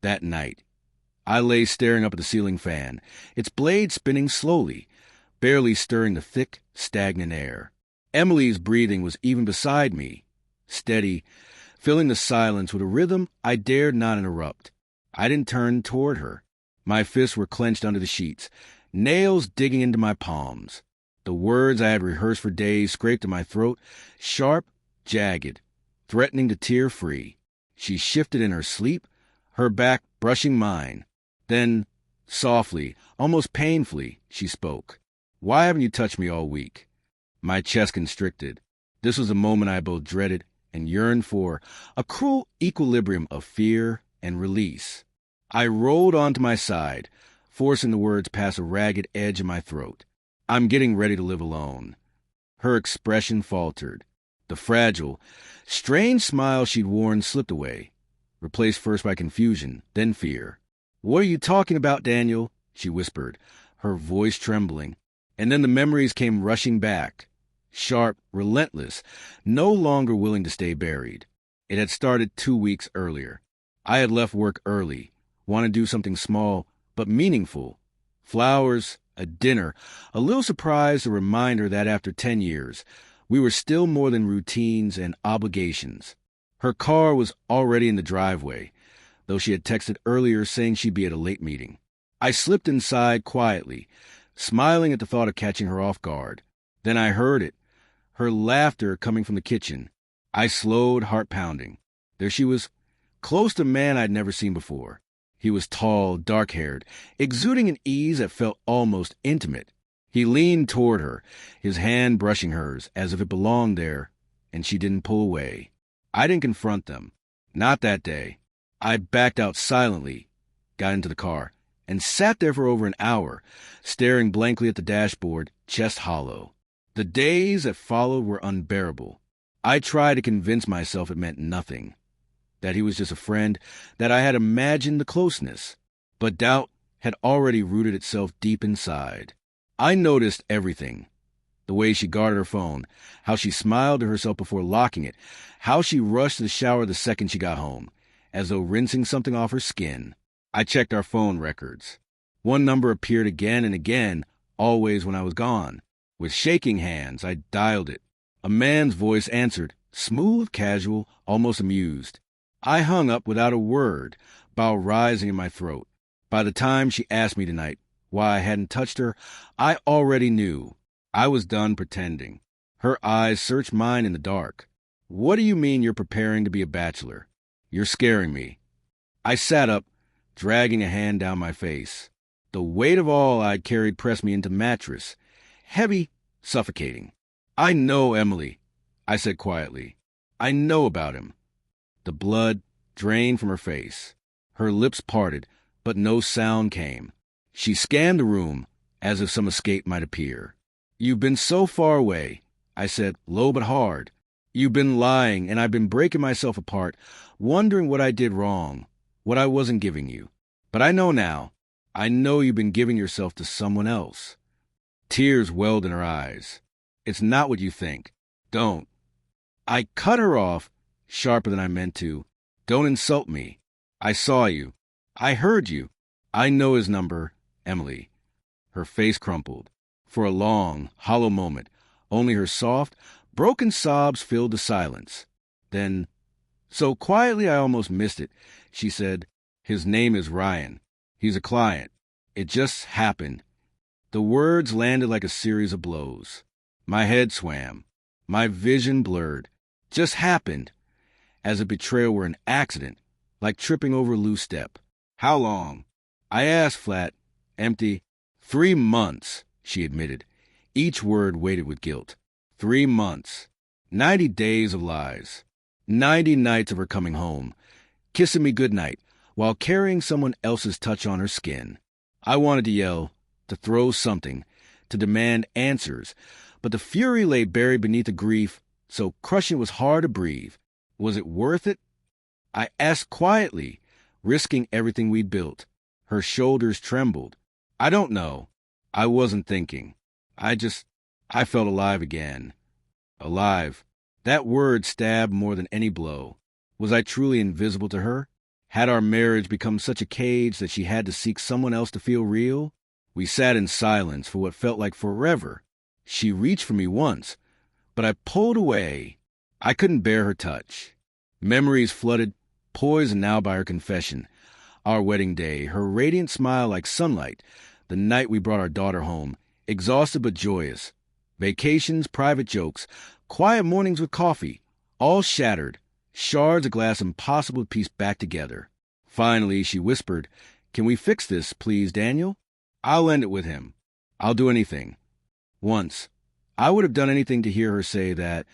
That night, I lay staring up at the ceiling fan, its blade spinning slowly, barely stirring the thick, stagnant air. Emily's breathing was even beside me, steady, filling the silence with a rhythm I dared not interrupt. I didn't turn toward her. My fists were clenched under the sheets, nails digging into my palms. The words I had rehearsed for days scraped at my throat, sharp, jagged, threatening to tear free. She shifted in her sleep, her back brushing mine. Then, softly, almost painfully, she spoke. "Why haven't you touched me all week?" My chest constricted. This was a moment I both dreaded and yearned for, a cruel equilibrium of fear and release. I rolled onto my side, forcing the words past a ragged edge in my throat. "I'm getting ready to live alone." Her expression faltered. The fragile, strange smile she'd worn slipped away, replaced first by confusion, then fear. "What are you talking about, Daniel?" she whispered, her voice trembling. And then the memories came rushing back, sharp, relentless, no longer willing to stay buried. It had started 2 weeks earlier. I had left work early, wanted to do something small but meaningful. Flowers, a dinner, a little surprise, a reminder that after 10 years, we were still more than routines and obligations. Her car was already in the driveway, though she had texted earlier saying she'd be at a late meeting. I slipped inside quietly, smiling at the thought of catching her off guard. Then I heard it, her laughter coming from the kitchen. I slowed, heart pounding. There she was, close to a man I'd never seen before. He was tall, dark-haired, exuding an ease that felt almost intimate. He leaned toward her, his hand brushing hers, as if it belonged there, and she didn't pull away. I didn't confront them. Not that day. I backed out silently, got into the car, and sat there for over an hour, staring blankly at the dashboard, chest hollow. The days that followed were unbearable. I tried to convince myself it meant nothing, that he was just a friend, that I had imagined the closeness. But doubt had already rooted itself deep inside. I noticed everything. The way she guarded her phone, how she smiled to herself before locking it, how she rushed to the shower the second she got home, as though rinsing something off her skin. I checked our phone records. One number appeared again and again, always when I was gone. With shaking hands, I dialed it. A man's voice answered, smooth, casual, almost amused. I hung up without a word, bile rising in my throat. By the time she asked me tonight why I hadn't touched her, I already knew. I was done pretending. Her eyes searched mine in the dark. "What do you mean you're preparing to be a bachelor? You're scaring me." I sat up, dragging a hand down my face. The weight of all I'd carried pressed me into the mattress, heavy, suffocating. "I know Emily," I said quietly. "I know about him." The blood drained from her face. Her lips parted, but no sound came. She scanned the room, as if some escape might appear. "You've been so far away," I said, low but hard. "You've been lying, and I've been breaking myself apart, wondering what I did wrong, what I wasn't giving you. But I know now. I know you've been giving yourself to someone else." Tears welled in her eyes. "It's not what you think. Don't." I cut her off, sharper than I meant to. "Don't insult me. I saw you. I heard you. I know his number, Emily." Her face crumpled. For a long, hollow moment, only her soft, broken sobs filled the silence. Then, so quietly I almost missed it, she said, "His name is Ryan. He's a client. It just happened." The words landed like a series of blows. My head swam. My vision blurred. Just happened. As if betrayal were an accident, like tripping over a loose step. "How long?" I asked flat, empty. 3 months, she admitted. Each word weighted with guilt. 3 months. 90 days of lies. 90 nights of her coming home, kissing me goodnight, while carrying someone else's touch on her skin. I wanted to yell, to throw something, to demand answers, but the fury lay buried beneath the grief, so crushing it was hard to breathe. Was it worth it? I asked quietly, risking everything we'd built. Her shoulders trembled. "I don't know. I wasn't thinking. I felt alive again." Alive. That word stabbed more than any blow. Was I truly invisible to her? Had our marriage become such a cage that she had to seek someone else to feel real? We sat in silence for what felt like forever. She reached for me once, but I pulled away. I couldn't bear her touch. Memories flooded, poisoned now by her confession. Our wedding day, her radiant smile like sunlight, the night we brought our daughter home, exhausted but joyous. Vacations, private jokes, quiet mornings with coffee, all shattered, shards of glass impossible to piece back together. Finally, she whispered, "Can we fix this, please, Daniel? I'll end it with him. I'll do anything." Once, I would have done anything to hear her say that,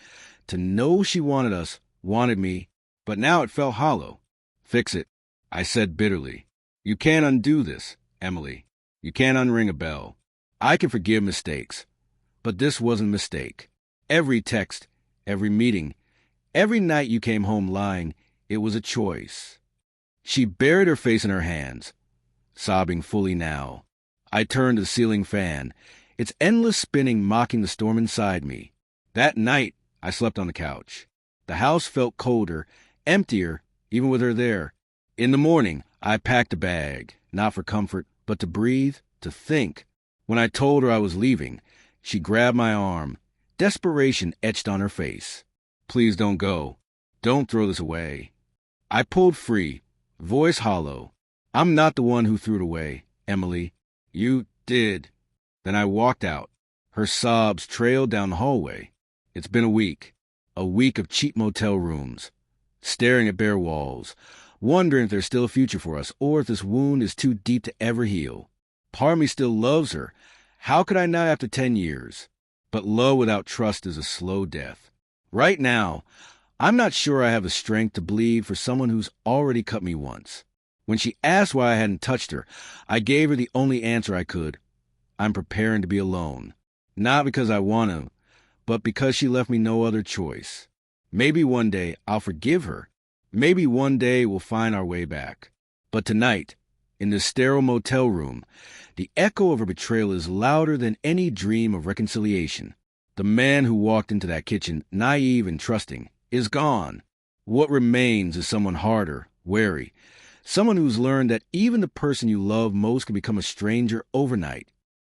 to know she wanted us, wanted me, but now it felt hollow. "Fix it," I said bitterly. "You can't undo this, Emily. You can't unring a bell. I can forgive mistakes, but this wasn't a mistake. Every text, every meeting, every night you came home lying, it was a choice." She buried her face in her hands, sobbing fully now. I turned to the ceiling fan, its endless spinning mocking the storm inside me. That night, I slept on the couch. The house felt colder, emptier, even with her there. In the morning, I packed a bag, not for comfort, but to breathe, to think. When I told her I was leaving, she grabbed my arm, desperation etched on her face. "Please don't go. Don't throw this away." I pulled free, voice hollow. "I'm not the one who threw it away, Emily. You did." Then I walked out. Her sobs trailed down the hallway. It's been a week of cheap motel rooms, staring at bare walls, wondering if there's still a future for us, or if this wound is too deep to ever heal. Part of me still loves her. How could I not after 10 years? But love without trust is a slow death. Right now, I'm not sure I have the strength to bleed for someone who's already cut me once. When she asked why I hadn't touched her, I gave her the only answer I could. I'm preparing to be alone. Not because I want to, but because she left me no other choice. Maybe one day I'll forgive her. Maybe one day we'll find our way back. But tonight, in this sterile motel room, the echo of her betrayal is louder than any dream of reconciliation. The man who walked into that kitchen, naive and trusting, is gone. What remains is someone harder, wary, someone who's learned that even the person you love most can become a stranger overnight.